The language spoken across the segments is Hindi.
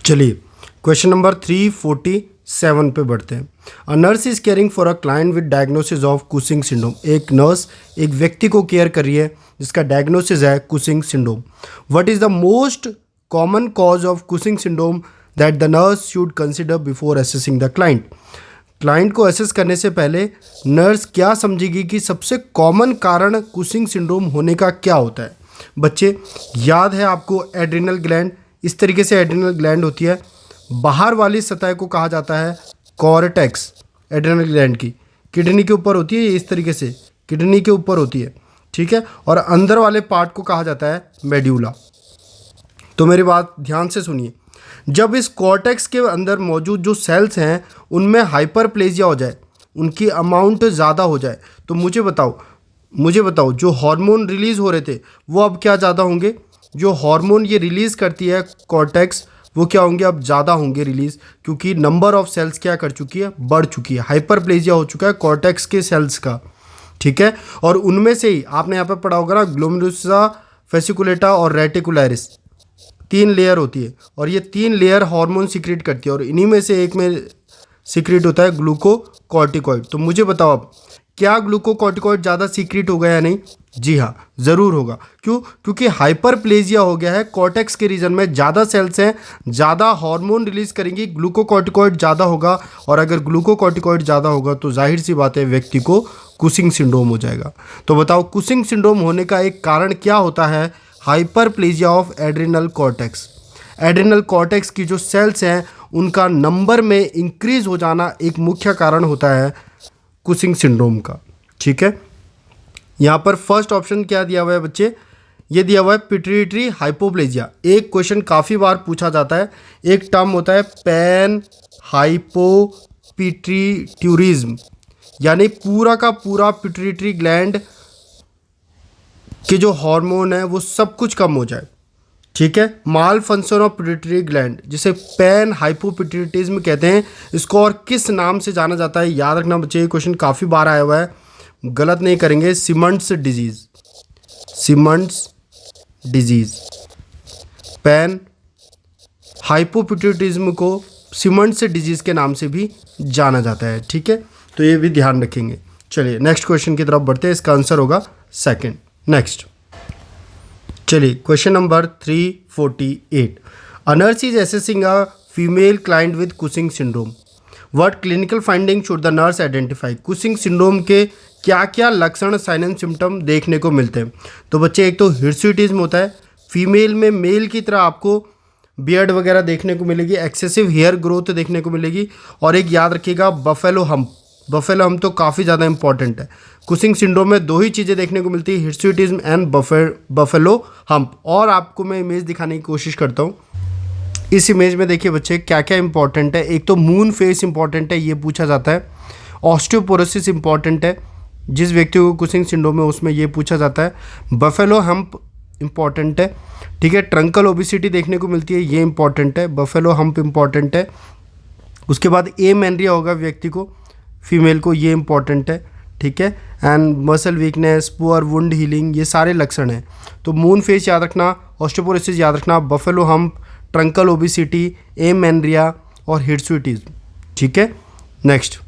चलिए क्वेश्चन नंबर 347 पे बढ़ते हैं। अ nurse is caring for a client with diagnosis of Cushing syndrome. एक नर्स एक व्यक्ति को केयर कर रही है जिसका डायग्नोसिस है Cushing syndrome. What is the most common cause of Cushing syndrome that the nurse should consider before assessing the client. Client को असेस करने से पहले नर्स क्या समझेगी कि सबसे कॉमन कारण कुशिंग सिंड्रोम होने का क्या होता है। बच्चे याद है आपको एड्रिनल ग्लैंड, इस तरीके से एड्रिनल ग्लैंड होती है। बाहर वाली सतह को कहा जाता है कॉर्टेक्स। एड्रिनल ग्लैंड की किडनी के ऊपर होती है, इस तरीके से किडनी के ऊपर होती है, ठीक है। और अंदर वाले पार्ट को कहा जाता है मेड्यूला। तो मेरी बात ध्यान से सुनिए, जब इस कॉर्टेक्स के अंदर मौजूद जो सेल्स हैं उनमें हाइपरप्लेजिया हो जाए, उनकी अमाउंट ज़्यादा हो जाए, तो मुझे बताओ जो हार्मोन रिलीज़ हो रहे थे वो अब क्या ज़्यादा होंगे। जो हार्मोन ये रिलीज़ करती है कॉर्टेक्स वो क्या होंगे, अब ज़्यादा होंगे रिलीज़, क्योंकि नंबर ऑफ सेल्स क्या कर चुकी है, बढ़ चुकी है। हाइपरप्लेजिया हो चुका है कॉर्टेक्स के सेल्स का, ठीक है। और उनमें से ही आपने यहाँ पर पढ़ा होगा ना, ग्लोमेरुलसा, फेसिकुलेटा और रेटिकुलरिस, 3 लेयर होती है और ये 3 लेयर हार्मोन सीक्रेट करती है और इन्हीं में से एक में सीक्रेट होता है ग्लूकोकॉर्टिकॉइड। तो मुझे बताओ अब क्या ग्लूकोकॉर्टिकॉइड ज़्यादा सीक्रेट होगा या नहीं। जी हाँ, ज़रूर होगा। क्यों? क्योंकि हाइपरप्लेजिया हो गया है, कॉर्टेक्स के रीजन में ज़्यादा सेल्स हैं, ज़्यादा हार्मोन रिलीज करेंगी, ग्लूकोकॉर्टिकॉइड ज़्यादा होगा। और अगर ग्लूकोकॉर्टिकॉइड ज़्यादा होगा तो जाहिर सी बात है व्यक्ति को कुशिंग सिंड्रोम हो जाएगा। तो बताओ कुशिंग सिंड्रोम होने का एक कारण क्या होता है। Hyperplasia of adrenal cortex. Adrenal cortex की जो सेल्स हैं उनका नंबर में इंक्रीज हो जाना एक मुख्य कारण होता है कुशिंग सिंड्रोम का, ठीक है। यहाँ पर फर्स्ट ऑप्शन क्या दिया हुआ है बच्चे, ये दिया हुआ है पिट्यूटरी हाइपोप्लेजिया। एक क्वेश्चन काफ़ी बार पूछा जाता है, एक टर्म होता है पैन हाइपोपिट्यूटिज्म, यानी पूरा का पूरा पिट्यूटरी ग्लैंड के जो हार्मोन है वो सब कुछ कम हो जाए, ठीक है। माल फंक्शन ऑफ पिट्यूटरी ग्लैंड जिसे पैन हाइपोपिट्यूटिज्म कहते हैं। इसको और किस नाम से जाना जाता है, याद रखना बच्चे, ये क्वेश्चन काफ़ी बार आया हुआ है, गलत नहीं करेंगे। Simmonds disease, Simmonds disease, pan hypopituitarism को सिमंड्स डिजीज़ के नाम से भी जाना जाता है, ठीक है। तो ये भी ध्यान रखेंगे। चलिए नेक्स्ट क्वेश्चन की तरफ बढ़ते हैं, इसका आंसर होगा सेकंड। नेक्स्ट चलिए question number 348। A nurse is assessing a female client with Cushing syndrome. What clinical finding should the nurse identify. Cushing syndrome के क्या क्या लक्षण, साइन एंड सिम्टम देखने को मिलते हैं। तो बच्चे एक तो हिर्सुटिज्म होता है, फीमेल में मेल की तरह आपको बियर्ड वगैरह देखने को मिलेगी, एक्सेसिव हेयर ग्रोथ देखने को मिलेगी, और एक याद रखिएगा बफेलो हम्प। बफेलो हम्प तो काफ़ी ज़्यादा इंपॉर्टेंट है। कुशिंग सिंड्रोम में 2 ही चीज़ें देखने को मिलती है, हिर्सुटिज्म एंड बफेलो हम्प। और आपको मैं इमेज दिखाने की कोशिश करता हूँ। इस इमेज में देखिए बच्चे क्या क्या इंपॉर्टेंट है। एक तो मून फेस इंपॉर्टेंट है, ये पूछा जाता है। ऑस्टियोपोरोसिस इंपॉर्टेंट है, जिस व्यक्ति को कुशिंग सिंड्रोम है उसमें ये पूछा जाता है। बफेलो हम्प इंपॉर्टेंट है, ठीक है। ट्रंकल ओबिसिटी देखने को मिलती है, ये इंपॉर्टेंट है। बफेलो हम्प इंपॉर्टेंट है। उसके बाद एमेनरिया होगा व्यक्ति को, फीमेल को, ये इंपॉर्टेंट है, ठीक है। And muscle weakness, poor wound healing, ये सारे लक्षण हैं। तो मून फेस याद रखना, ऑस्टियोपोरोसिस याद रखना, बफेलो हम्प, ट्रंकल ओबिसिटी, एमेनरिया और हिर्सुटिज्म, ठीक है। नेक्स्ट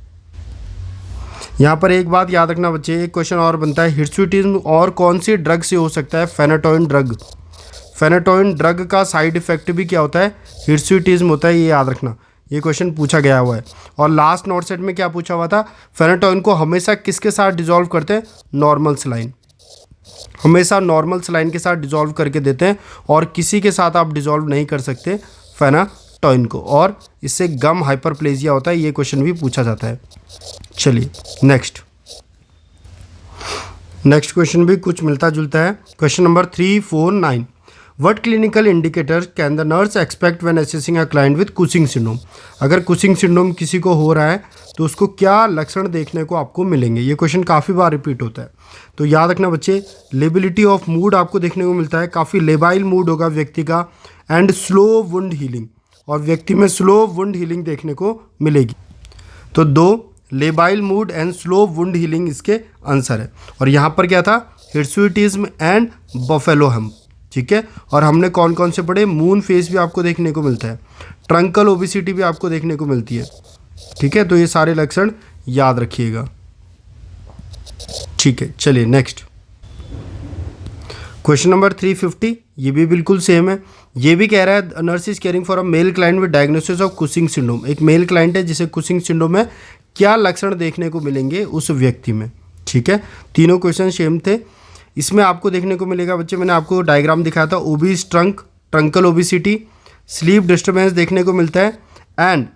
यहाँ पर एक बात याद रखना बच्चे, एक क्वेश्चन और बनता है, हिर्सुटिज्म और कौन सी ड्रग से हो सकता है। फेनाटोइन ड्रग। फेनाटोइन ड्रग का साइड इफेक्ट भी क्या होता है, हिर्सुटिज्म होता है, ये याद रखना, ये क्वेश्चन पूछा गया हुआ है। और लास्ट नोट सेट में क्या पूछा हुआ था, फेनाटोइन को हमेशा किसके साथ डिजोल्व करते हैं, नॉर्मल सलाइन। हमेशा नॉर्मल सलाइन के साथ डिजोल्व करके देते हैं और किसी के साथ आप डिजोल्व नहीं कर सकते फेनाटोइन को, और इससे गम हाइपरप्लेजिया होता है, ये क्वेश्चन भी पूछा जाता है। चलिए नेक्स्ट क्वेश्चन भी कुछ मिलता जुलता है। Question number 349। What clinical indicators can the nurse expect when assessing a client with Cushing syndrome? अगर कुशिंग सिंड्रोम किसी को हो रहा है तो उसको क्या लक्षण देखने को आपको मिलेंगे। ये क्वेश्चन काफ़ी बार रिपीट होता है, तो याद रखना बच्चे। लेबिलिटी ऑफ मूड आपको देखने को मिलता है, काफ़ी लेबाइल मूड होगा व्यक्ति का, एंड स्लो वुंड हीलिंग, और व्यक्ति में स्लो वुंड हीलिंग देखने को मिलेगी। तो 2 labile mood and slow wound healing इसके आंसर है। और यहाँ पर क्या था, हिर्सुटिज्म एंड बफेलो हम्प, ठीक है। और हमने कौन कौन से पढ़े, मून फेस भी आपको देखने को मिलता है, ट्रंकल ओबिसिटी भी आपको देखने को मिलती है, ठीक है। तो ये सारे लक्षण याद रखिएगा, ठीक है। चलिए नेक्स्ट क्वेश्चन नंबर 350, ये भी बिल्कुल सेम है। ये भी कह रहा है nurse is caring for a male client with diagnosis of Cushing syndrome. एक मेल क्लाइंट है जिसे कुशिंग सिंड्रोम में क्या लक्षण देखने को मिलेंगे उस व्यक्ति में, ठीक है। तीनों क्वेश्चन सेम थे। इसमें आपको देखने को मिलेगा बच्चे, मैंने आपको डायग्राम दिखाया था, obese trunk, truncal obesity, sleep disturbance देखने को मिलता है, and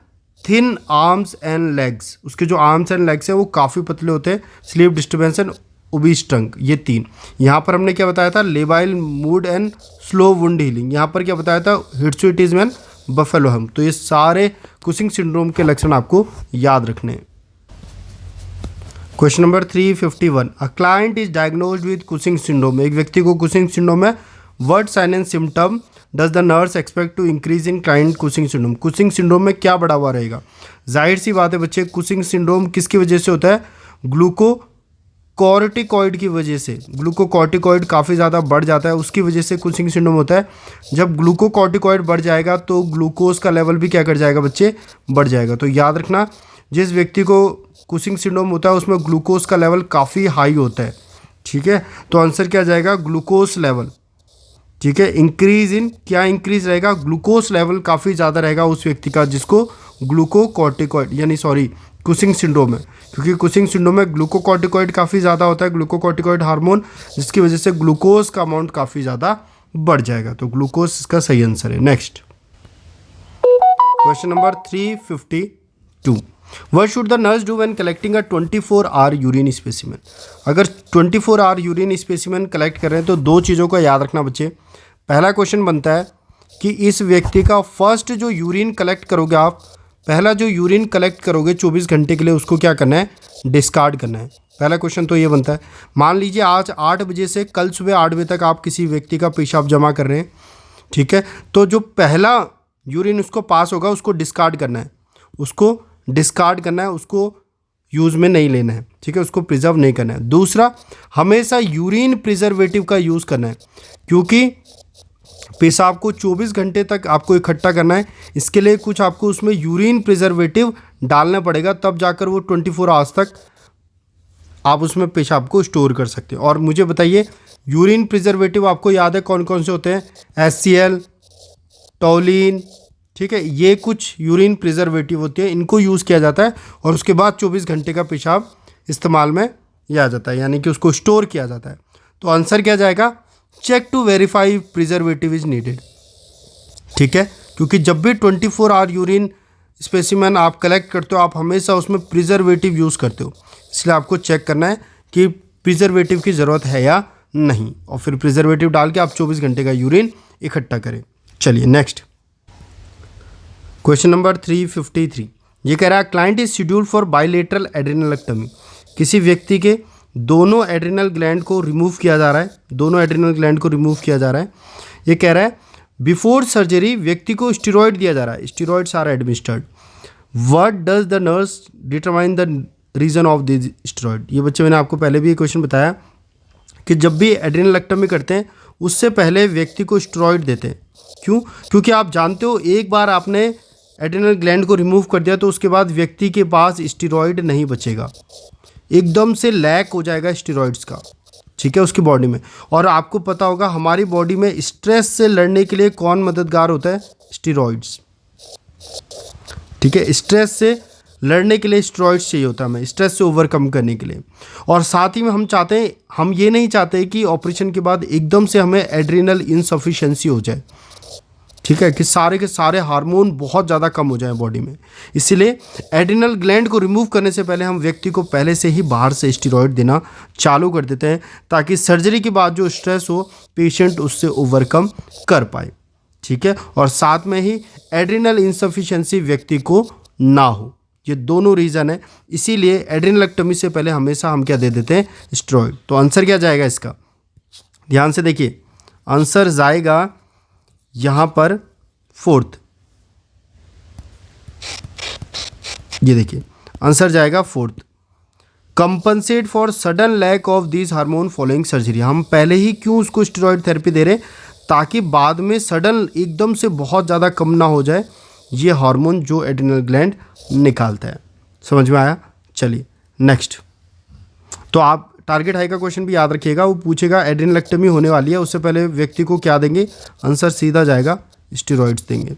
thin arms and legs, उसके जो आर्म्स एंड लेग्स हैं वो काफ़ी पतले होते हैं, sleep disturbance and obese trunk, ये तीन। यहाँ पर हमने क्या बताया था, labile mood and slow wound healing. यहाँ पर क्या बताया था, हिर्सुटिज्म एंड बफेलो हम। तो ये सारे कुशिंग सिंड्रोम के लक्षण आपको याद रखने हैं। Question number 351, a client is diagnosed with Cushing syndrome. एक व्यक्ति को कुशिंग सिंड्रोम है, what sign and symptom does the nurse expect to increase in client Cushing syndrome. Cushing syndrome में क्या बढ़ा हुआ रहेगा, जाहिर सी बात है बच्चे, कुशिंग सिंड्रोम किसकी वजह से होता है, ग्लूकोकॉर्टिकॉइड की वजह से। ग्लूकोकॉर्टिकॉइड काफ़ी ज़्यादा बढ़ जाता है, उसकी वजह से कुशिंग सिंड्रोम होता है। जब ग्लूकोकॉर्टिकॉइड बढ़ जाएगा तो ग्लूकोज का लेवल भी क्या कर जाएगा बच्चे, बढ़ जाएगा। तो याद रखना, जिस व्यक्ति को कुशिंग सिंड्रोम होता है उसमें ग्लूकोज का लेवल काफ़ी हाई होता है, ठीक है। तो आंसर क्या जाएगा, ग्लूकोज लेवल, ठीक है। इंक्रीज इन, क्या इंक्रीज रहेगा, ग्लूकोज लेवल काफ़ी ज़्यादा रहेगा उस व्यक्ति का जिसको ग्लूकोकॉर्टिकॉइड यानी सॉरी कुशिंग सिंड्रोम है, क्योंकि कुशिंग सिंड्रोम में ग्लूकोकॉर्टिकॉइड काफ़ी ज़्यादा होता है, ग्लूकोकॉर्टिकॉइड हार्मोन, जिसकी वजह से ग्लूकोज का अमाउंट काफ़ी ज़्यादा बढ़ जाएगा। तो ग्लूकोज इसका सही आंसर है। Next question number 352, What should the nurse do when collecting a 24-hour urine specimen. अगर 24-hour यूरिन स्पेसिमेन कलेक्ट कर रहे हैं तो दो चीज़ों का याद रखना बच्चे। पहला क्वेश्चन बनता है कि इस व्यक्ति का फर्स्ट जो यूरिन कलेक्ट करोगे आप, पहला जो यूरिन कलेक्ट करोगे 24 घंटे के लिए, उसको क्या करना है, डिस्कार्ड करना है। पहला क्वेश्चन तो ये बनता है। मान लीजिए आज 8 बजे से कल सुबह 8 बजे तक आप किसी व्यक्ति का पेशाब जमा कर रहे हैं, ठीक है। तो जो पहला यूरिन उसको पास होगा उसको डिस्कार्ड करना है, उसको डिस्कार्ड करना है, उसको यूज़ में नहीं लेना है, ठीक है, उसको प्रिजर्व नहीं करना है। दूसरा, हमेशा यूरिन प्रिजर्वेटिव का यूज़ करना है, क्योंकि पेशाब को 24 घंटे तक आपको इकट्ठा करना है। इसके लिए कुछ आपको उसमें यूरिन प्रिजर्वेटिव डालना पड़ेगा, तब जाकर वो 24 आवर्स तक आप उसमें पेशाब को स्टोर कर सकते हैं। और मुझे बताइए, यूरिन प्रिजर्वेटिव आपको याद है कौन कौन से होते हैं, HCl, टोलिन, ठीक है, ये कुछ यूरिन प्रिजर्वेटिव होते हैं, इनको यूज़ किया जाता है और उसके बाद 24 घंटे का पेशाब इस्तेमाल में आ जाता है, यानी कि उसको स्टोर किया जाता है। तो आंसर क्या जाएगा, check to verify preservative is needed, ठीक है। क्योंकि जब भी 24-hour यूरिन स्पेसिमेन आप कलेक्ट करते हो, आप हमेशा उसमें प्रिजर्वेटिव यूज़ करते हो, इसलिए आपको चेक करना है कि प्रिजर्वेटिव की ज़रूरत है या नहीं, और फिर प्रिजर्वेटिव डाल के आप 24 घंटे का यूरिन इकट्ठा करें। चलिए नेक्स्ट क्वेश्चन नंबर 353, ये कह रहा है client is scheduled for bilateral adrenalectomy. किसी व्यक्ति के दोनों एड्रेनल ग्लैंड को रिमूव किया जा रहा है, दोनों एड्रेनल ग्लैंड को रिमूव किया जा रहा है। ये कह रहा है बिफोर सर्जरी व्यक्ति को स्टेरॉइड दिया जा रहा है, steroids are administered, what does the nurse determine the reason of this steroid. ये बच्चे मैंने आपको पहले भी ये क्वेश्चन बताया कि जब भी एड्रेनलेक्टमी करते हैं उससे पहले व्यक्ति को स्टेरॉइड देते हैं। क्यों, क्योंकि आप जानते हो एक बार आपने एड्रेनल ग्लैंड को रिमूव कर दिया तो उसके बाद व्यक्ति के पास स्टेरॉइड नहीं बचेगा, एकदम से लैक हो जाएगा स्टेरॉइड्स का, ठीक है, उसकी बॉडी में। और आपको पता होगा हमारी बॉडी में स्ट्रेस से लड़ने के लिए कौन मददगार होता है, स्टेरॉइड्स, ठीक है। स्ट्रेस से लड़ने के लिए स्टेरॉइड्स चाहिए होता है हमें, स्ट्रेस से ओवरकम करने के लिए। और साथ ही में हम चाहते हैं, हम ये नहीं चाहते कि ऑपरेशन के बाद एकदम से हमें एड्रेनल इनसफिशिएंसी हो जाए, ठीक है, कि सारे के सारे हार्मोन बहुत ज़्यादा कम हो जाए बॉडी में। इसीलिए एड्रेनल ग्लैंड को रिमूव करने से पहले हम व्यक्ति को पहले से ही बाहर से स्टेरॉइड देना चालू कर देते हैं, ताकि सर्जरी के बाद जो स्ट्रेस हो पेशेंट उससे ओवरकम कर पाए, ठीक है। और साथ में ही एड्रेनल इनसफिशिएंसी व्यक्ति को ना हो, ये दोनों रीज़न है। इसीलिए एड्रेनलेक्टमी से पहले हमेशा हम क्या दे देते हैं, स्टेरॉइड। तो आंसर क्या जाएगा इसका, ध्यान से देखिए, आंसर जाएगा यहाँ पर 4th, ये देखिए आंसर जाएगा 4th, compensate for sudden lack of this hormone following surgery. हम पहले ही क्यों उसको स्टेरॉइड थेरेपी दे रहे हैं, ताकि बाद में सडन एकदम से बहुत ज़्यादा कम ना हो जाए ये हार्मोन जो एड्रिनल ग्लैंड निकालता है। समझ में आया? चलिए नेक्स्ट। तो आप टारगेट हाई का क्वेश्चन भी याद रखिएगा, वो पूछेगा एड्रेनलेक्टमी होने वाली है, उससे पहले व्यक्ति को क्या देंगे? आंसर सीधा जाएगा स्टेरॉइड्स देंगे।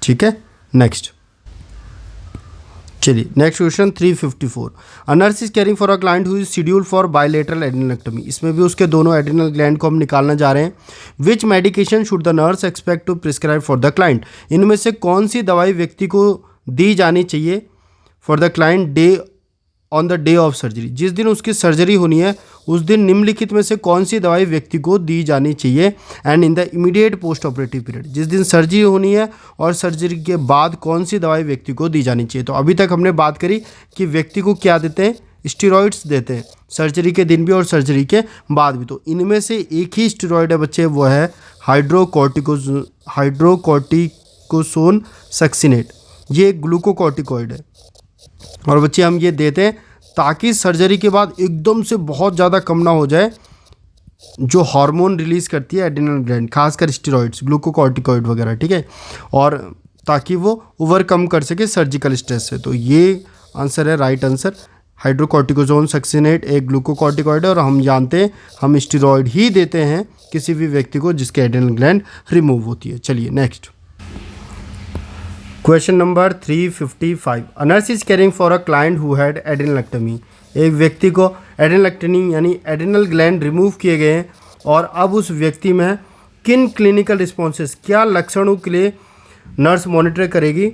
ठीक है, नेक्स्ट। चलिए next question 354। A nurse is caring for a client who is schedule for bilateral adrenalectomy. इसमें भी उसके दोनों एड्रिनल ग्लैंड को हम निकालना जा रहे हैं। Which medication should the nurse expect to prescribe for the client. इनमें से कौन सी दवाई व्यक्ति को दी जानी चाहिए for the client day on the day of surgery. जिस दिन उसकी सर्जरी होनी है उस दिन निम्नलिखित में से कौन सी दवाई व्यक्ति को दी जानी चाहिए and in the immediate post operative period. जिस दिन सर्जरी होनी है और सर्जरी के बाद कौन सी दवाई व्यक्ति को दी जानी चाहिए। तो अभी तक हमने बात करी कि व्यक्ति को क्या देते हैं? स्टेरॉइड्स देते हैं, सर्जरी के दिन भी और सर्जरी के बाद भी। तो इनमें से एक ही स्टेरॉइड है बच्चे, वो है हाइड्रोकॉर्टिकोसोन सक्सिनेट। ये ग्लूकोकॉर्टिकॉइड है और बच्चे हम ये देते हैं ताकि सर्जरी के बाद एकदम से बहुत ज़्यादा कम ना हो जाए जो हार्मोन रिलीज़ करती है एड्रिनल ग्लैंड, खासकर स्टेरॉइड्स, ग्लूकोकॉर्टिकॉइड वगैरह। ठीक है, और ताकि वो ओवरकम कर सके सर्जिकल स्ट्रेस से। तो ये आंसर है, राइट आंसर। हाइड्रोकॉर्टिकोसोन सक्सिनेट एक ग्लूकोकॉर्टिकॉइड है और हम जानते हैं हम स्टेरॉइड ही देते हैं किसी भी व्यक्ति को जिसके एड्रिनल ग्लैंड रिमूव होती है। चलिए next question number 355। A nurse is caring for a client who had adrenalectomy. एक व्यक्ति को एड्रेनलेक्टमी यानी एड्रिनल ग्लैंड रिमूव किए गए हैं और अब उस व्यक्ति में किन क्लिनिकल रिस्पॉन्सेस, क्या लक्षणों के लिए नर्स मॉनिटर करेगी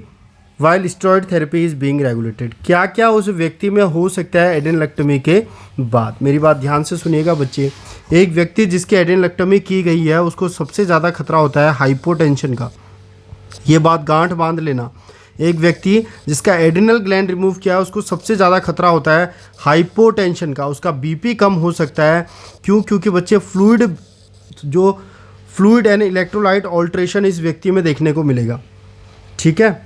while steroid therapy is being regulated. क्या क्या उस व्यक्ति में हो सकता है एड्रेनलेक्टमी के बाद। मेरी बात ध्यान से सुनिएगा बच्चे। एक व्यक्ति जिसकी एड्रेनलेक्टमी की गई है उसको सबसे ज़्यादा खतरा होता है हाइपोटेंशन का, ये बात गांठ बांध लेना। एक व्यक्ति जिसका एड्रिनल ग्लैंड रिमूव किया है उसको सबसे ज़्यादा खतरा होता है हाइपोटेंशन का, उसका बीपी कम हो सकता है। क्यों? क्योंकि बच्चे फ्लूइड एंड इलेक्ट्रोलाइट ऑल्ट्रेशन इस व्यक्ति में देखने को मिलेगा। ठीक है,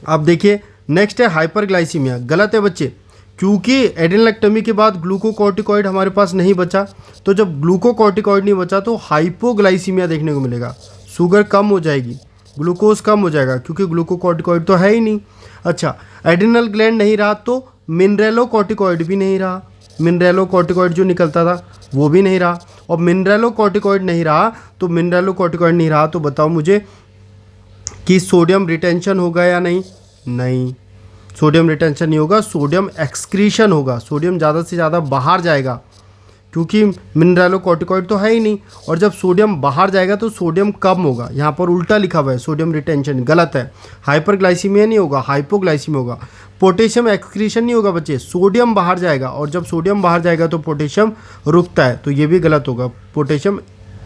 अब देखिए नेक्स्ट है हाइपरग्लाइसीमिया। गलत है बच्चे, क्योंकि एड्रेनलेक्टमी के बाद ग्लूकोकॉर्टिकॉइड हमारे पास नहीं बचा, तो जब ग्लूकोकॉर्टिकॉइड नहीं बचा तो हाइपोग्लाइसीमिया देखने को मिलेगा, शुगर कम हो जाएगी, ग्लूकोज कम हो जाएगा क्योंकि ग्लूकोकॉर्टिकॉइड तो है ही नहीं। अच्छा, एड्रिनल ग्लैंड नहीं रहा तो मिनरेलोकॉर्टिकॉइड भी नहीं रहा, मिनरेलोकॉर्टिकॉइड जो निकलता था वो भी नहीं रहा, और मिनरेलोकॉर्टिकॉइड नहीं रहा तो बताओ मुझे कि सोडियम रिटेंशन होगा या नहीं? नहीं, सोडियम रिटेंशन नहीं होगा, सोडियम एक्सक्रीशन होगा, सोडियम ज़्यादा से ज़्यादा बाहर जाएगा क्योंकि मिनरेलोकॉर्टिकॉइड तो है ही नहीं, और जब सोडियम बाहर जाएगा तो सोडियम कम होगा। यहाँ पर उल्टा लिखा हुआ है सोडियम रिटेंशन, गलत है। हाइपरग्लाइसीमिया नहीं होगा, हाइपोग्लाइसीमिया होगा। पोटेशियम एक्सक्रीशन नहीं होगा बच्चे, सोडियम बाहर जाएगा, और जब सोडियम बाहर जाएगा तो पोटेशियम रुकता है, तो ये भी गलत होगा, पोटेशियम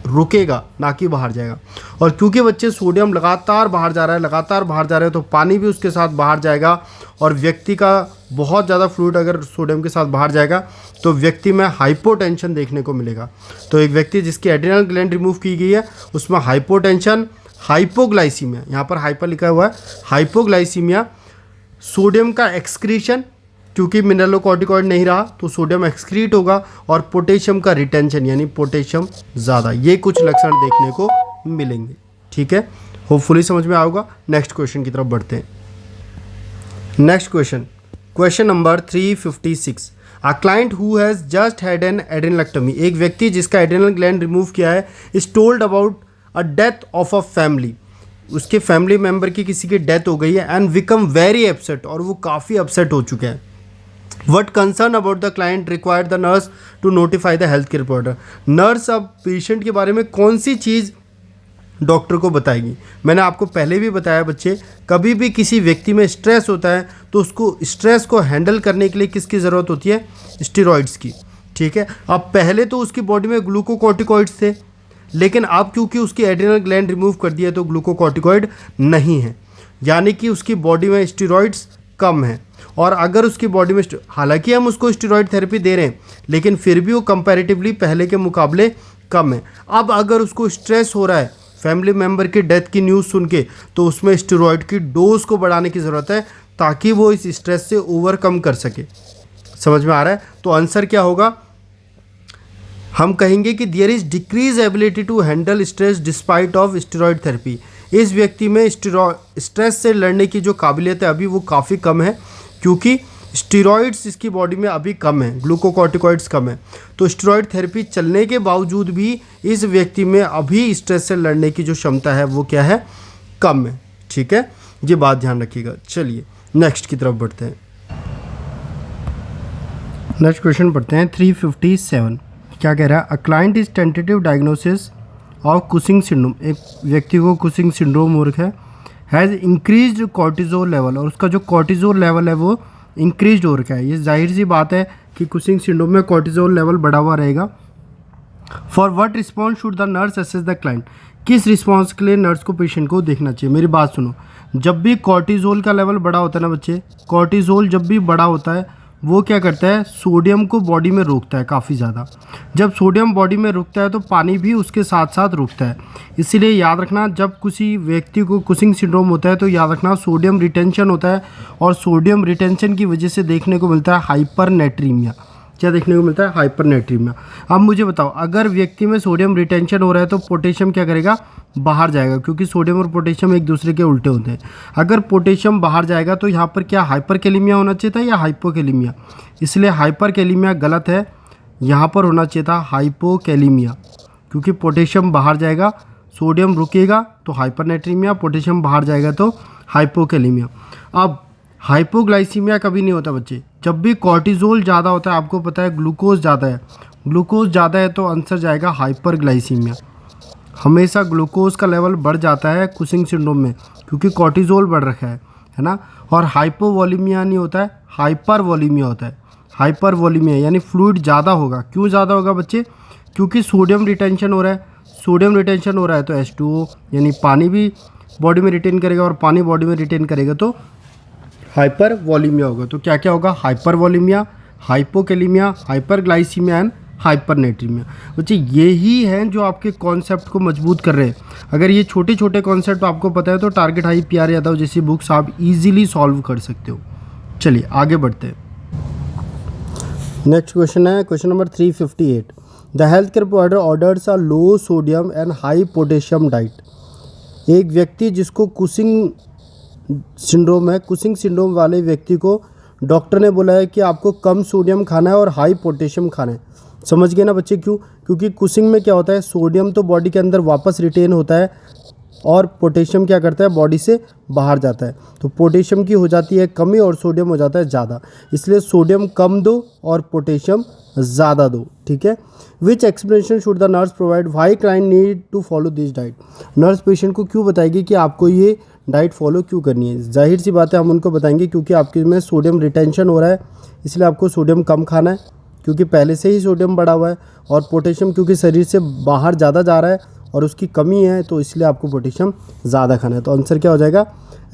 रुकेगा ना कि बाहर जाएगा। और क्योंकि बच्चे सोडियम लगातार बाहर जा रहा है तो पानी भी उसके साथ बाहर जाएगा, और व्यक्ति का बहुत ज़्यादा फ्लूइड अगर सोडियम के साथ बाहर जाएगा तो व्यक्ति में हाइपोटेंशन देखने को मिलेगा। तो एक व्यक्ति जिसकी एड्रिनल ग्लैंड रिमूव की गई है उसमें हाइपोटेंशन, हाइपोग्लाइसीमिया, यहाँ पर हाइपर लिखा हुआ है, हाइपोग्लाइसीमिया, सोडियम का एक्सक्रीशन, क्योंकि मिनरेलोकॉर्टिकॉइड नहीं रहा तो सोडियम एक्सक्रीट होगा, और पोटेशियम का रिटेंशन यानी पोटेशियम ज़्यादा। ये कुछ लक्षण देखने को मिलेंगे। ठीक है, होपफुली समझ में आएगा। नेक्स्ट क्वेश्चन की तरफ बढ़ते हैं। Next question number 356। A client who has just had an adrenalectomy. एक व्यक्ति जिसका एड्रिनल ग्लैंड रिमूव किया है is told about a death of a family. उसके फैमिली मेम्बर की किसी की डेथ हो गई है एंड बिकम वेरी अपसेट, और वो काफ़ी अपसेट हो चुके हैं। What concern about the client required the nurse to notify the health care provider. Nurse अब पेशेंट के बारे में कौन सी चीज़ डॉक्टर को बताएगी। मैंने आपको पहले भी बताया बच्चे, कभी भी किसी व्यक्ति में स्ट्रेस होता है तो उसको स्ट्रेस को हैंडल करने के लिए किसकी ज़रूरत होती है? स्टेरॉइड्स की। ठीक है, अब पहले तो उसकी बॉडी में ग्लूकोकॉर्टिकॉइड्स थे, लेकिन अब क्योंकि उसकी एड्रिनल ग्लैंड रिमूव कर दिया तो ग्लूकोकॉर्टिकॉइड नहीं है, यानी कि उसकी बॉडी में स्टेरॉइड्स कम है। और अगर उसकी बॉडी में, हालांकि हम उसको स्टेरॉइड थेरेपी दे रहे हैं लेकिन फिर भी वो कंपैरेटिवली पहले के मुकाबले कम है। अब अगर उसको स्ट्रेस हो रहा है फैमिली मेम्बर की डेथ की न्यूज़ सुन के, तो उसमें स्टेरॉइड की डोज को बढ़ाने की ज़रूरत है ताकि वो इस स्ट्रेस से ओवरकम कर सके। समझ में आ रहा है? तो आंसर क्या होगा? हम कहेंगे कि there is decrease ability to handle stress despite of steroid therapy. इस व्यक्ति में स्ट्रेस से लड़ने की जो काबिलियत है अभी वो काफ़ी कम है, क्योंकि स्टेरॉइड्स इसकी बॉडी में अभी कम है, ग्लूकोकॉर्टिकॉइड्स कम है। तो स्टेरॉयड थेरेपी चलने के बावजूद भी इस व्यक्ति में अभी स्ट्रेस से लड़ने की जो क्षमता है वो क्या है, कम है। ठीक है, ये बात ध्यान रखिएगा। चलिए नेक्स्ट की तरफ बढ़ते हैं। नेक्स्ट क्वेश्चन पढ़ते हैं 357। क्या कह रहा है? अ client is tentative diagnosis of Cushing syndrome. एक व्यक्ति को कुशिंग सिंड्रोम हो रखा है। हैज़ इंक्रीज्ड कॉर्टिजोल लेवल, और उसका जो कॉर्टिजोल लेवल है वो इंक्रीज हो रखा है। ये जाहिर सी बात है कि कुशिंग सिंड्रोम में कॉर्टिजोल लेवल बढ़ा हुआ रहेगा। For what response should the nurse assess the client? किस रिस्पॉन्स के लिए नर्स को पेशेंट को देखना चाहिए? मेरी बात सुनो, जब भी कॉर्टिजोल का लेवल बड़ा होता है ना बच्चे, कॉर्टिजोल जब भी बड़ा होता है वो क्या करता है, सोडियम को बॉडी में रोकता है काफ़ी ज़्यादा। जब सोडियम बॉडी में रुकता है तो पानी भी उसके साथ साथ रुकता है। इसीलिए याद रखना, जब किसी व्यक्ति को कुशिंग सिंड्रोम होता है तो याद रखना सोडियम रिटेंशन होता है, और सोडियम रिटेंशन की वजह से देखने को मिलता है हाइपरनेट्रीमिया। क्या देखने को मिलता है? हाइपरनेट्रीमिया। अब मुझे बताओ, अगर व्यक्ति में सोडियम रिटेंशन हो रहा है तो पोटेशियम क्या करेगा? बाहर जाएगा, क्योंकि सोडियम और पोटेशियम एक दूसरे के उल्टे होते हैं। अगर पोटेशियम बाहर जाएगा तो यहाँ पर क्या हाइपरकैलिमिया होना चाहिए था या हाइपोकैलिमिया? इसलिए हाइपरकैलिमिया गलत है, यहाँ पर होना चाहिए था हाइपोकैलिमिया, क्योंकि पोटेशियम बाहर जाएगा, सोडियम रुकेगा तो हाइपरनेट्रीमिया, पोटेशियम बाहर जाएगा तो हाइपोकैलिमिया। अब हाइपोग्लाइसीमिया कभी नहीं होता बच्चे, जब भी कॉर्टिजोल ज़्यादा होता है। आपको पता है ग्लूकोज ज़्यादा है, ग्लूकोज ज़्यादा है तो आंसर जाएगा हाइपरग्लाइसीमिया। हमेशा ग्लूकोज का लेवल बढ़ जाता है कुशिंग सिंड्रोम में, क्योंकि कॉर्टिजोल बढ़ रखा है ना। और हाइपोवॉलीमिया नहीं होता है, हाइपरवॉलीमिया होता है। हाइपरवॉलीमिया यानी फ्लूइड ज़्यादा होगा। क्यों ज़्यादा होगा बच्चे? क्योंकि सोडियम रिटेंशन हो रहा है। सोडियम रिटेंशन हो रहा है तो H2O यानी पानी भी बॉडी में रिटेन करेगा, और पानी बॉडी में रिटेन करेगा तो हाइपरवॉलीमिया होगा। तो क्या क्या होगा? हाइपरवॉलीमिया, हाइपोकैलिमिया, हाइपरग्लाइसीमिया एंड हाइपरनेट्रीमिया। बच्चे यही हैं जो आपके कॉन्सेप्ट को मजबूत कर रहे हैं। अगर ये छोटे छोटे कॉन्सेप्ट आपको पता है तो टारगेट हाई PR यादव जैसी बुक्स आप इजीली सॉल्व कर सकते हो। चलिए आगे बढ़ते हैं। नेक्स्ट क्वेश्चन है question number 358। The health care provider orders a low sodium and high potassium diet. एक व्यक्ति जिसको कुशिंग सिंड्रोम है, कुशिंग सिंड्रोम वाले व्यक्ति को डॉक्टर ने बोला है कि आपको कम सोडियम खाना है और हाई पोटेशियम खाना है। समझ गए ना बच्चे? क्यों? क्योंकि कुशिंग में क्या होता है, सोडियम तो बॉडी के अंदर वापस रिटेन होता है और पोटेशियम क्या करता है, बॉडी से बाहर जाता है। तो पोटेशियम की हो जाती है कमी और सोडियम हो जाता है ज़्यादा। इसलिए सोडियम कम दो और पोटेशियम ज़्यादा दो। ठीक है। Which explanation should the nurse provide why client need to follow this diet? Nurse patient को क्यों बताएगी कि आपको ये डाइट फॉलो क्यों करनी है? जाहिर सी बात है हम उनको बताएंगे क्योंकि आपके में सोडियम रिटेंशन हो रहा है, इसलिए आपको सोडियम कम खाना है, क्योंकि पहले से ही सोडियम बढ़ा हुआ है। और पोटेशियम क्योंकि शरीर से बाहर ज़्यादा जा रहा है और उसकी कमी है, तो इसलिए आपको पोटेशियम ज़्यादा खाना है। तो आंसर क्या हो जाएगा?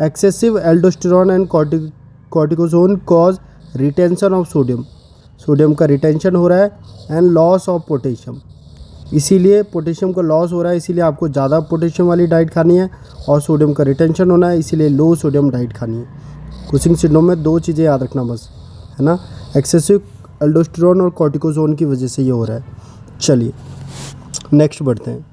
Excessive aldosterone and corticosterone cause retention of sodium. Sodium का रिटेंशन हो रहा है एंड लॉस ऑफ पोटेशियम, इसीलिए पोटेशियम का लॉस हो रहा है, इसीलिए आपको ज़्यादा पोटेशियम वाली डाइट खानी है। और सोडियम का रिटेंशन होना है, इसीलिए लो सोडियम डाइट खानी है। कुशिंग सिंड्रोम में दो चीज़ें याद रखना बस, है ना, एक्सेसिव एल्डोस्टेरोन और कॉर्टिकोजोन की वजह से ये हो रहा है। चलिए नेक्स्ट बढ़ते हैं।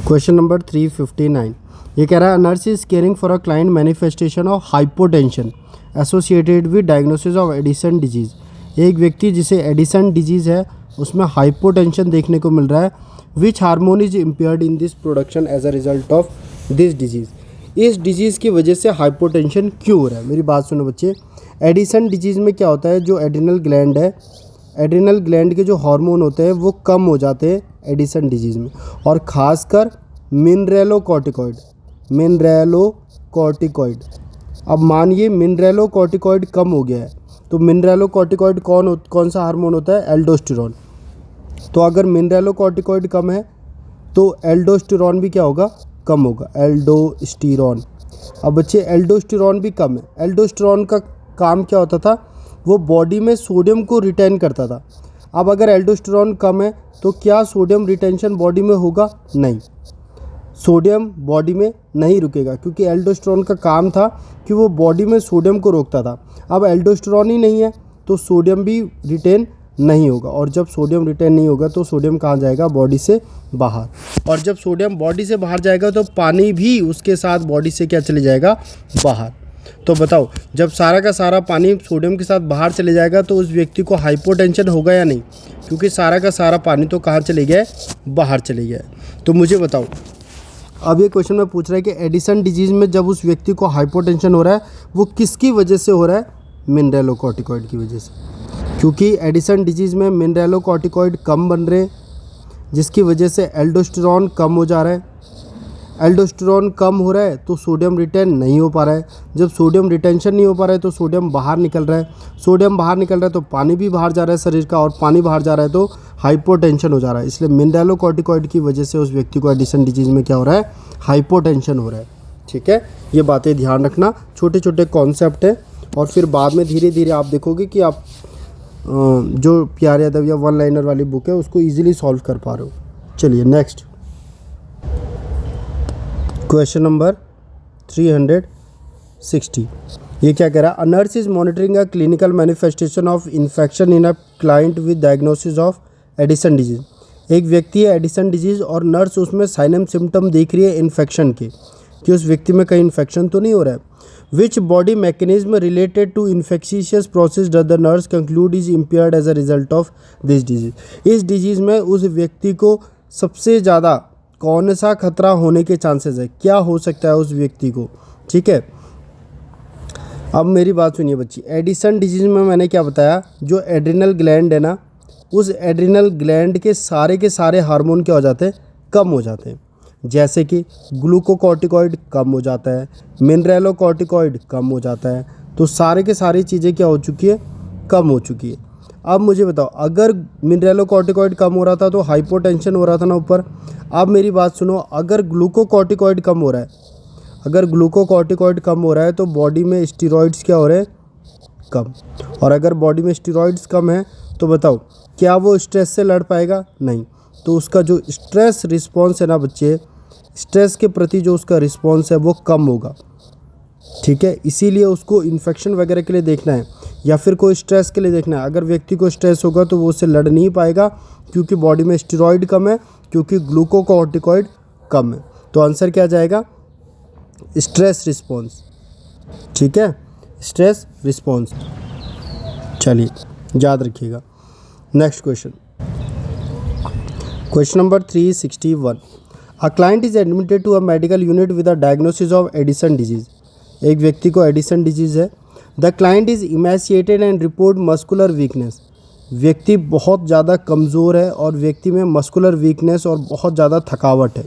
Question number 359। ये कह रहा है nurse is caring for a client manifestation of hypotension associated with diagnosis of Edison disease. एक व्यक्ति जिसे एडिसन डिजीज़ है उसमें हाइपोटेंशन देखने को मिल रहा है। Which hormone is impaired in this production as a result of this disease. इस डिजीज़ की वजह से हाइपोटेंशन क्यों हो रहा है? मेरी बात सुनो बच्चे, एडिसन डिजीज़ में क्या होता है, जो एड्रिनल ग्लैंड है, एड्रिनल ग्लैंड के जो हार्मोन होते हैं वो कम हो जाते हैं एडिसन डिजीज़ में, और ख़ासकर मिनरेलोकॉर्टिकॉइड। अब मानिए मिनरेलोकॉर्टिकॉइड कम हो गया है, तो मिनरेलोकॉर्टिकॉइड कौन सा हार्मोन होता है? एल्डोस्टेरोन। तो अगर मिनरेलोकॉर्टिकॉइड कम है तो एल्डोस्टेरोन भी क्या होगा? कम होगा, एल्डोस्टेरोन। अब बच्चे एल्डोस्टेरोन भी कम है। एल्डोस्टेरोन का काम क्या होता था? वो बॉडी में सोडियम को रिटेन करता था। अब अगर एल्डोस्टेरोन कम है तो क्या सोडियम रिटेंशन बॉडी में होगा? नहीं, सोडियम बॉडी में नहीं रुकेगा, क्योंकि एल्डोस्टेरोन का काम था कि वो बॉडी में सोडियम को रोकता था। अब एल्डोस्टेरोन ही नहीं है तो सोडियम भी रिटेन नहीं होगा, और जब सोडियम रिटेन नहीं होगा तो सोडियम कहाँ जाएगा, बॉडी से बाहर, और जब सोडियम बॉडी से बाहर जाएगा तो पानी भी उसके साथ बॉडी से क्या चले जाएगा, बाहर। तो बताओ, जब सारा का सारा पानी सोडियम के साथ बाहर चले जाएगा तो उस व्यक्ति को हाइपोटेंशन होगा या नहीं, क्योंकि सारा का सारा पानी तो कहाँ चले गया, बाहर चले गया। तो मुझे बताओ, अब ये क्वेश्चन में पूछ रहा है कि एडिसन डिजीज़ में जब उस व्यक्ति को हाइपोटेंशन हो रहा है वो किसकी वजह से हो रहा है, मिनरलोकॉर्टिकॉइड की वजह से, क्योंकि एडिसन डिजीज़ में मिनरलोकॉर्टिकॉइड कम बन रहे, जिसकी वजह से एल्डोस्टेरॉन कम हो जा रहा है। एल्डोस्टेरॉन कम हो रहा है तो सोडियम रिटेन नहीं हो पा रहा है, जब सोडियम रिटेंशन नहीं हो पा रहा है तो सोडियम बाहर निकल रहा है, सोडियम बाहर निकल रहा है तो पानी भी बाहर जा रहा है शरीर का, और पानी बाहर जा रहा है तो हाइपोटेंशन हो जा रहा है। इसलिए मिनरलोकॉर्टिकॉइड की वजह से उस व्यक्ति को एडिसन डिजीज़ में क्या हो रहा है, हाइपोटेंशन हो रहा है। ठीक है, ये बातें ध्यान रखना, छोटे छोटे कॉन्सेप्ट हैं, और फिर बाद में धीरे धीरे आप देखोगे कि आप जो प्यार यादव या वन लाइनर वाली बुक है उसको ईजिली सॉल्व कर पा रहे हो। चलिए नेक्स्ट क्वेश्चन नंबर 360। ये क्या कह रहा है, अ nurse is monitoring a clinical manifestation of infection in a client with diagnosis of Addison disease. एक व्यक्ति है एडिसन डिजीज़ और नर्स उसमें साइन एंड सिम्टम देख रही है इन्फेक्शन के, कि उस व्यक्ति में कहीं इन्फेक्शन तो नहीं हो रहा है। Which body mechanism related to infectious process does the nurse conclude is impaired as a result of this disease. इस डिजीज़ में उस व्यक्ति को सबसे ज़्यादा कौन सा खतरा होने के चांसेस है, क्या हो सकता है उस व्यक्ति को। ठीक है, अब मेरी बात सुनिए बच्ची, एडिसन डिजीज़ में मैंने क्या बताया, जो एड्रिनल ग्लैंड है ना, उस एड्रिनल ग्लैंड के सारे हार्मोन क्या हो जाते हैं, कम हो जाते हैं। जैसे कि ग्लूकोकॉर्टिकॉइड कम हो जाता है, मिनरलोकॉर्टिकॉइड कम हो जाता है, तो सारे के सारी चीज़ें क्या हो चुकी है, कम हो चुकी है। अब मुझे बताओ, अगर मिनरलोकॉर्टिकॉइड कम हो रहा था तो हाइपोटेंशन हो रहा था ना ऊपर। अब मेरी बात सुनो, अगर ग्लूकोकॉर्टिकॉइड कम हो रहा है, अगर ग्लूकोकॉर्टिकॉइड कम हो रहा है तो बॉडी में स्टेरॉइड्स क्या हो रहे हैं, कम। और अगर बॉडी में स्टेरॉइड्स कम है तो बताओ क्या वो स्ट्रेस से लड़ पाएगा, नहीं। तो उसका जो स्ट्रेस रिस्पॉन्स है ना बच्चे, स्ट्रेस के प्रति जो उसका रिस्पॉन्स है वो कम होगा। ठीक है, इसीलिए उसको इन्फेक्शन वगैरह के लिए देखना है या फिर कोई स्ट्रेस के लिए देखना है। अगर व्यक्ति को स्ट्रेस होगा तो वो उससे लड़ नहीं पाएगा, क्योंकि बॉडी में स्टेरॉइड कम है, क्योंकि ग्लूकोकॉर्टिकॉइड कम है। तो आंसर क्या जाएगा, स्ट्रेस रिस्पॉन्स। ठीक है, स्ट्रेस रिस्पॉन्स। चलिए याद रखिएगा। Next question, question number 361। A client is admitted to a medical unit with a diagnosis of Addison disease. एक व्यक्ति को एडिसन डिजीज़ है। The client is emaciated and report muscular weakness. व्यक्ति बहुत ज़्यादा कमज़ोर है और व्यक्ति में मस्कुलर वीकनेस और बहुत ज़्यादा थकावट है।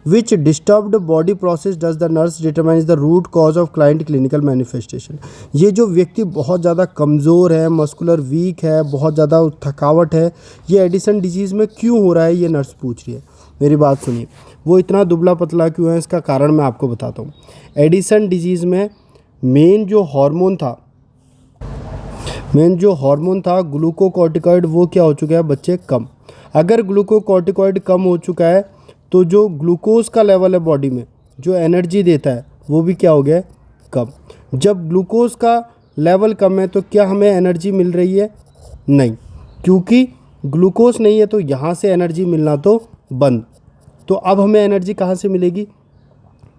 Which disturbed body process does the nurse determine the root cause of client clinical manifestation. ये जो व्यक्ति बहुत ज़्यादा कमज़ोर है, मस्कुलर वीक है, बहुत ज़्यादा थकावट है, ये एडिसन डिजीज़ में क्यों हो रहा है, ये नर्स पूछ रही है। मेरी बात सुनिए, वो इतना दुबला पतला क्यों है, इसका कारण मैं आपको बताता हूँ। एडिसन डिजीज़ में मेन जो हार्मोन था ग्लूकोकॉर्टिकॉइड, वो क्या हो चुका है बच्चे, कम। अगर ग्लूकोकॉर्टिकॉइड कम हो चुका है तो जो ग्लूकोज का लेवल है बॉडी में, जो एनर्जी देता है, वो भी क्या हो गया है, कम। जब ग्लूकोज का लेवल कम है तो क्या हमें एनर्जी मिल रही है, नहीं, क्योंकि ग्लूकोज नहीं है तो यहाँ से एनर्जी मिलना तो बंद। तो अब हमें एनर्जी कहाँ से मिलेगी,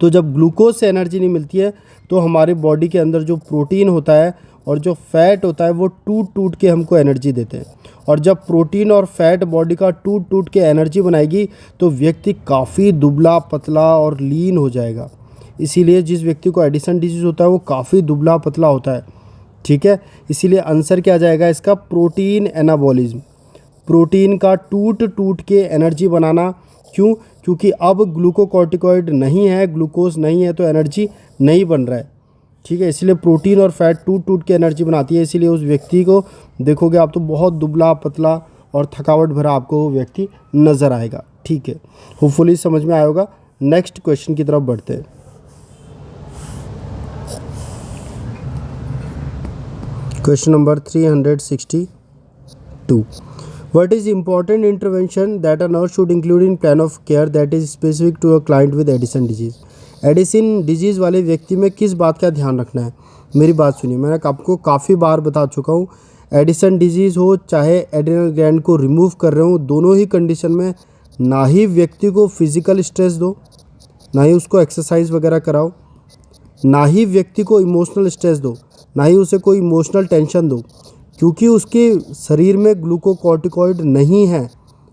तो जब ग्लूकोज से एनर्जी नहीं मिलती है तो हमारे बॉडी के अंदर जो प्रोटीन होता है और जो फैट होता है वो टूट टूट के हमको एनर्जी देते हैं। और जब प्रोटीन और फैट बॉडी का टूट टूट के एनर्जी बनाएगी तो व्यक्ति काफ़ी दुबला पतला और लीन हो जाएगा। इसीलिए जिस व्यक्ति को एडिसन डिजीज़ होता है वो काफ़ी दुबला पतला होता है। ठीक है, इसीलिए आंसर क्या जाएगा इसका, प्रोटीन एनाबॉलिज्म। प्रोटीन का टूट टूट के एनर्जी बनाना, क्यों, क्योंकि अब ग्लूकोकॉर्टिकॉइड नहीं है, ग्लूकोज नहीं है तो एनर्जी नहीं बन रहा है। ठीक है, इसलिए प्रोटीन और फैट टूट टूट के एनर्जी बनाती है। इसीलिए उस व्यक्ति को देखोगे आप तो बहुत दुबला पतला और थकावट भरा आपको वो व्यक्ति नज़र आएगा। ठीक है, होपफुली समझ में आया होगा। नेक्स्ट क्वेश्चन की तरफ बढ़ते हैं। Question number 362। What is important intervention that a nurse should include in plan of care that is specific to a client with Addison disease? Edison disease वाले व्यक्ति में किस बात का ध्यान रखना है। मेरी बात सुनिए, मैंने आपको काफ़ी बार बता चुका हूँ, एडिसन डिजीज़ हो चाहे एड्रिनल ग्लैंड को रिमूव कर रहे हो, दोनों ही कंडीशन में ना ही व्यक्ति को फिजिकल स्ट्रेस दो, ना ही उसको एक्सरसाइज वगैरह कराओ, ना ही व्यक्ति को इमोशनल स्ट्रेस दो, ना ही उसे कोई इमोशनल टेंशन दो, क्योंकि उसके शरीर में ग्लूकोकॉर्टिकॉइड नहीं है।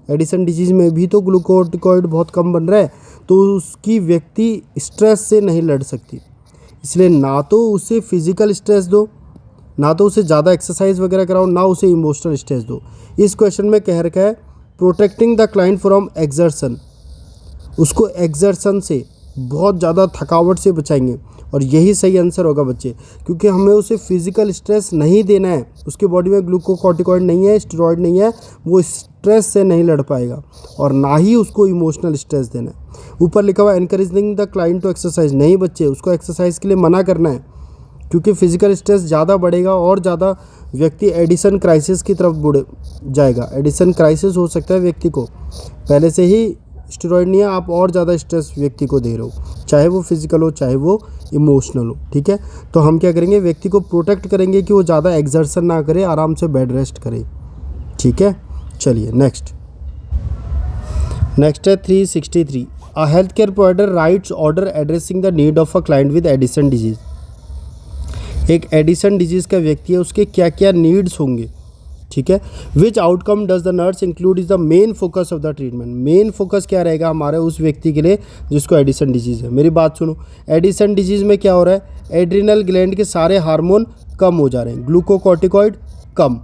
एडिसन डिजीज़ में भी तो ग्लूकोकॉर्टिकॉइड बहुत कम बन रहा है, तो उसकी व्यक्ति स्ट्रेस से नहीं लड़ सकती। इसलिए ना तो उसे फिजिकल स्ट्रेस दो, ना तो उसे ज़्यादा एक्सरसाइज वगैरह कराओ, ना उसे इमोशनल स्ट्रेस दो। इस क्वेश्चन में कह रखा है protecting the client from exertion, उसको एक्सर्शन से, बहुत ज़्यादा थकावट से बचाएंगे, और यही सही आंसर होगा बच्चे, क्योंकि हमें उसे फिजिकल स्ट्रेस नहीं देना है। उसके बॉडी में ग्लूकोकॉर्टिकॉइड नहीं है, स्टेरॉइड नहीं है, वो स्ट्रेस से नहीं लड़ पाएगा, और ना ही उसको इमोशनल स्ट्रेस देना है। ऊपर लिखा हुआ encouraging the client to exercise, नहीं बच्चे, उसको एक्सरसाइज के लिए मना करना है, क्योंकि फिजिकल स्ट्रेस ज़्यादा बढ़ेगा और ज़्यादा व्यक्ति एडिसन क्राइसिस की तरफ बढ़ जाएगा। एडिसन क्राइसिस हो सकता है व्यक्ति को, पहले से ही स्टेरॉइड नहीं है, आप और ज़्यादा स्ट्रेस व्यक्ति को दे रहे हो, चाहे वो फिजिकल हो चाहे वो इमोशनल हो। ठीक है, तो हम क्या करेंगे, व्यक्ति को प्रोटेक्ट करेंगे कि वो ज़्यादा एक्सर्शन ना करे, आराम से बेड रेस्ट करे। ठीक है, चलिए नेक्स्ट है 363। अ health care provider rights order addressing the need of a client with Edison disease. एक एडिसन डिजीज़ का व्यक्ति है, उसके क्या क्या नीड्स होंगे। ठीक है, which outcome does the nurse include is the main focus of the treatment. Main focus क्या रहेगा हमारे उस व्यक्ति के लिए जिसको एडिसन डिजीज़ है। मेरी बात सुनो, एडिसन डिजीज़ में क्या हो रहा है, एड्रिनल ग्लैंड के सारे हार्मोन कम हो जा रहे हैं, ग्लूकोकॉर्टिकॉइड कम,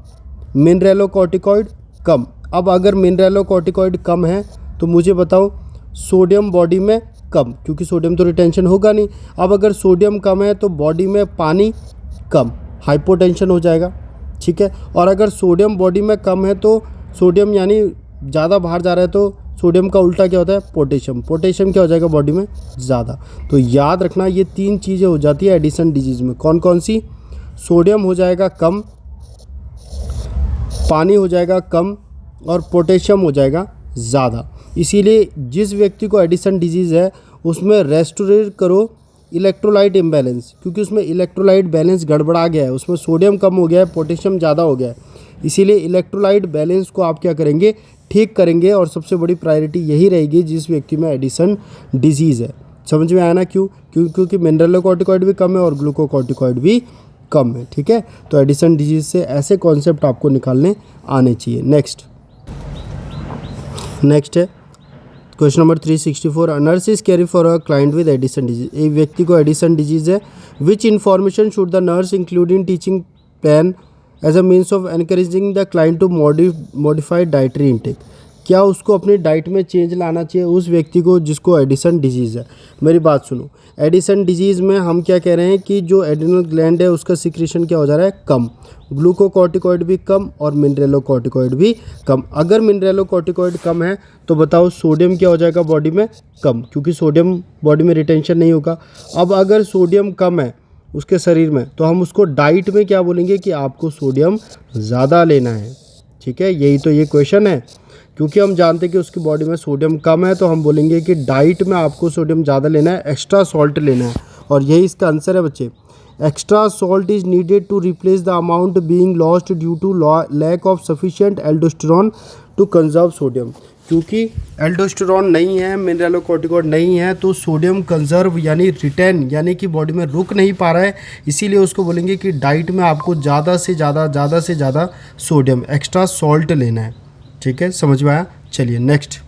मिनरेलोकॉर्टिकॉइड कम। अब अगर मिनरेलोकॉर्टिकॉइड कम है तो मुझे बताओ सोडियम बॉडी में कम, क्योंकि सोडियम तो रिटेंशन होगा नहीं। अब अगर सोडियम कम है तो बॉडी में पानी कम, हाइपोटेंशन हो जाएगा। ठीक है, और अगर सोडियम बॉडी में कम है तो सोडियम यानी ज़्यादा बाहर जा रहा है, तो सोडियम का उल्टा क्या होता है, पोटेशियम। पोटेशियम क्या हो जाएगा बॉडी में, ज़्यादा। तो याद रखना ये तीन चीज़ें हो जाती है एडिसन डिजीज़ में। कौन कौन सी, सोडियम हो जाएगा कम, पानी हो जाएगा कम, और पोटेशियम हो जाएगा ज़्यादा। इसीलिए जिस व्यक्ति को एडिसन डिजीज़ है उसमें रेस्टोरेट करो इलेक्ट्रोलाइट इम्बैलेंस, क्योंकि उसमें इलेक्ट्रोलाइट बैलेंस गड़बड़ा गया है, उसमें सोडियम कम हो गया है, पोटेशियम ज़्यादा हो गया है। इसीलिए इलेक्ट्रोलाइट बैलेंस को आप क्या करेंगे, ठीक करेंगे, और सबसे बड़ी प्रायोरिटी यही रहेगी जिस व्यक्ति में एडिसन डिजीज़ है। समझ में आया ना, क्योंकि मिनरलोकॉर्टिकॉइड भी कम है और ग्लूकोकॉर्टिकॉइड भी कम है। ठीक है, तो एडिसन डिजीज़ से ऐसे कॉन्सेप्ट आपको निकालने आने चाहिए। नेक्स्ट है question number 364। A nurse is caring for a client with Addison disease. एक व्यक्ति को एडिसन डिजीज है। Which information should the nurse including teaching plan as a means of encouraging the client to modify dietary intake. क्या उसको अपनी डाइट में चेंज लाना चाहिए उस व्यक्ति को जिसको एडिसन डिजीज़ है। मेरी बात सुनो, एडिसन डिजीज़ में हम क्या कह रहे हैं कि जो एड्रिनल ग्लैंड है उसका सिक्रेशन क्या हो जा रहा है, कम, ग्लूकोकॉर्टिकॉइड भी कम और मिनरेलोकॉर्टिकॉइड भी कम। अगर मिनरेलोकॉर्टिकॉइड कम है तो बताओ सोडियम क्या हो जाएगा बॉडी में, कम, क्योंकि सोडियम बॉडी में रिटेंशन नहीं होगा। अब अगर सोडियम कम है उसके शरीर में तो हम उसको डाइट में क्या बोलेंगे कि आपको सोडियम ज़्यादा लेना है। ठीक है, यही तो ये क्वेश्चन है। क्योंकि हम जानते हैं कि उसकी बॉडी में सोडियम कम है तो हम बोलेंगे कि डाइट में आपको सोडियम ज़्यादा लेना है, एक्स्ट्रा सॉल्ट लेना है, और यही इसका आंसर है बच्चे। Extra salt is needed to replace the amount being lost due to lack of sufficient aldosterone to conserve sodium. क्योंकि एल्डोस्टेरोन नहीं है, मिनरेलोकॉर्टिकॉइड नहीं है, तो सोडियम कंजर्व यानी रिटेन यानी कि बॉडी में रुक नहीं पा रहा है। इसीलिए उसको बोलेंगे कि डाइट में आपको ज़्यादा से ज़्यादा सोडियम एक्स्ट्रा सॉल्ट लेना है। ठीक है, समझ में आया। चलिए next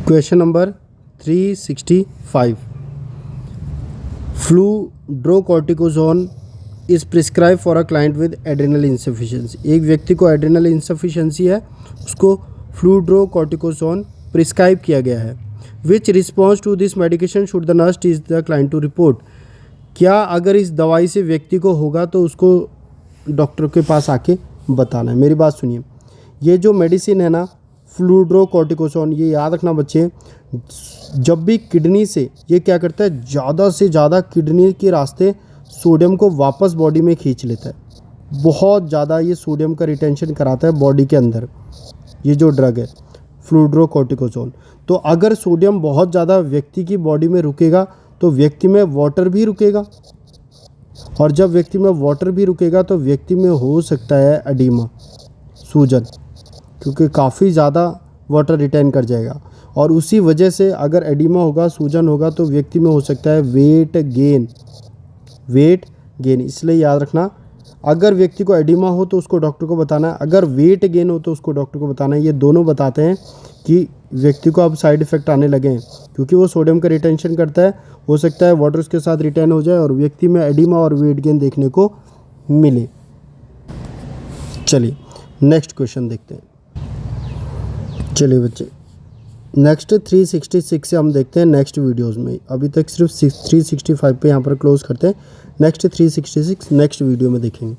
question number 365। Fludrocortisone is prescribe for a client with adrenal insufficiency. एक व्यक्ति को एड्रिनल इंसफिशिएंसी है, उसको फ्लूड्रोकॉर्टिकोजोन प्रिस्क्राइब किया गया है। Which response to this medication should the nurse teach the client to report. क्या अगर इस दवाई से व्यक्ति को होगा तो उसको डॉक्टर के पास आके बताना है। मेरी बात सुनिए, ये जो मेडिसिन है ना फ्लूड्रोकॉर्टिकोजोन, ये याद रखना बच्चे, जब भी किडनी से ये क्या करता है, ज़्यादा से ज़्यादा किडनी के रास्ते सोडियम को वापस बॉडी में खींच लेता है। बहुत ज़्यादा ये सोडियम का रिटेंशन कराता है बॉडी के अंदर, ये जो ड्रग है फ्लूड्रोकॉर्टिकोजोन। तो अगर सोडियम बहुत ज़्यादा व्यक्ति की बॉडी में रुकेगा तो व्यक्ति में वाटर भी रुकेगा, और जब व्यक्ति में वाटर भी रुकेगा तो व्यक्ति में हो सकता है एडिमा, सूजन, क्योंकि काफ़ी ज़्यादा वाटर रिटेन कर जाएगा। और उसी वजह से अगर एडिमा होगा, सूजन होगा, तो व्यक्ति में हो सकता है वेट गेन। इसलिए याद रखना, अगर व्यक्ति को एडिमा हो तो उसको डॉक्टर को बताना है, अगर वेट गेन हो तो उसको डॉक्टर को बताना है। ये दोनों बताते हैं कि व्यक्ति को अब साइड इफ़ेक्ट आने लगे हैं, क्योंकि वो सोडियम का रिटेंशन करता है। हो सकता है वाटर उसके साथ रिटेन हो जाए और व्यक्ति में एडिमा और वेट गेन देखने को मिले। चलिए नेक्स्ट क्वेश्चन देखते हैं। चलिए बच्चे, नेक्स्ट 366 से हम देखते हैं नेक्स्ट वीडियोस में। अभी तक सिर्फ 365 पे यहाँ पर क्लोज करते हैं। नेक्स्ट 366 नेक्स्ट वीडियो में देखेंगे।